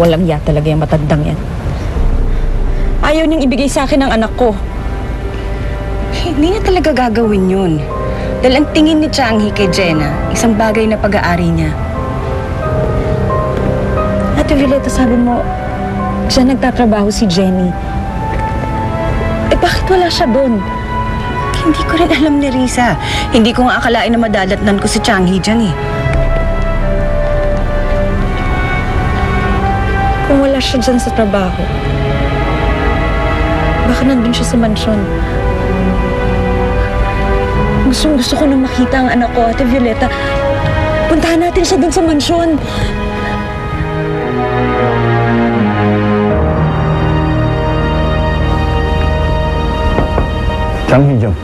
Walang ya talaga yung matandang yan. Ayaw niyang ibigay sa akin ang anak ko. Hindi niya talaga gagawin yun. Dahil ang tingin ni Changhi kay Jenna, isang bagay na pag-aari niya. Ate Violeta, sabi mo, siya nagtatrabaho si Jenny. Eh bakit wala siya doon? Hindi ko rin alam ni Risa. Hindi ko nga akalain na madadatnan ko si Changhi dyan eh. Kung wala siya dyan sa trabaho, baka nandun siya sa mansyon. Gusto ko na makita ang anak ko, Ate Violeta. Puntahan natin siya dun sa mansyon. 장희정,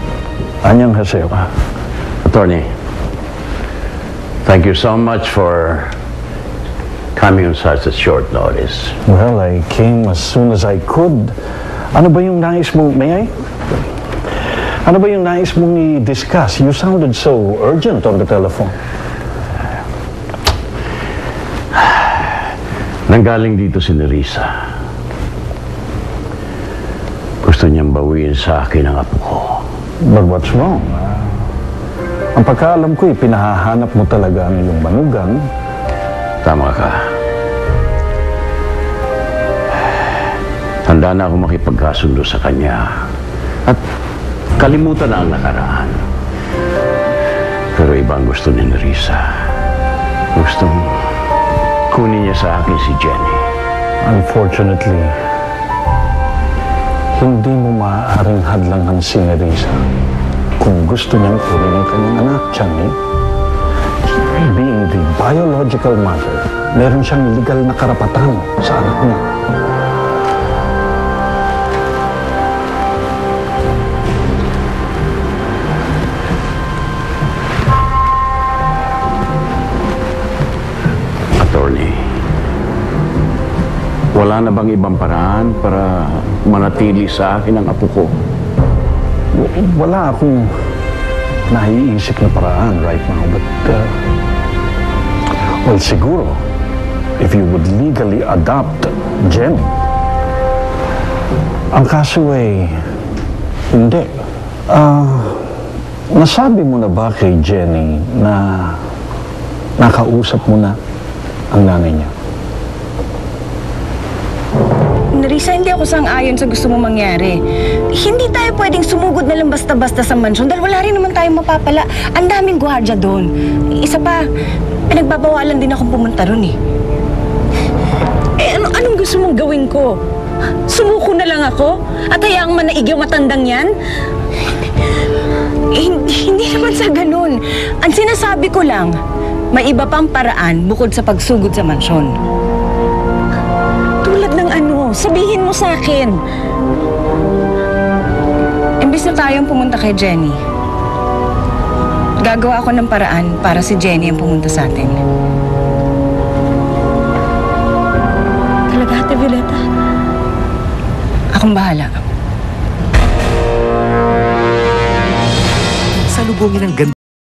안녕하세요. Attorney, thank you so much for coming on such a short notice. Well, I came as soon as I could. Ano ba yung nais mong, may I? Ano ba yung nais mong i-discuss? You sounded so urgent on the telephone. Nanggaling dito si Nerissa. Gusto niyang bawiin sa akin ang apo ko. But what's wrong? Ang pagkaalam ko, pinahahanap mo talaga ang iyong manugang. Tama ka. Handa na ako makipagkasundo sa kanya. At kalimutan na ang nakaraan. Pero iba ang gusto ni Nerissa. Gustong kunin niya sa akin si Jenny. Unfortunately, hindi mo maaaring hadlangan si Nerissa kung gusto niyang kunin ang kanyang anak, Changhi. Being the biological mother, meron siyang legal na karapatan sa anak niya. Attorney, wala na bang ibang paraan para manatili sa akin ang apo ko? Wala akong naiisip na paraan right now, but well, siguro, if you would legally adopt Jenny. Ang kaso ay, hindi. Nasabi mo na ba kay Jenny na nakausap mo na ang nanay niya? Nerissa, hindi ako sang-ayon sa gusto mo mangyari. Hindi tayo pwedeng sumugod na lang basta-basta sa mansyon dahil wala rin naman tayong mapapala. Ang daming gwardiya doon. Isa pa, nagbabawalan din akong pumunta ron eh. Anong gusto mong gawin ko? Sumuko na lang ako? At hayaang manaig yung matandang yan? Hindi naman sa ganun. Ang sinasabi ko lang, may iba pang paraan bukod sa pagsugod sa mansyon. Tulad ng ano? Sabihin mo sa akin. Imbis na tayong pumunta kay Jenny, gagawa ako ng paraan para si Jenny ang pumunta sa atin. Talaga, Ate Violeta? Akong bahala. Salubungin ang ganda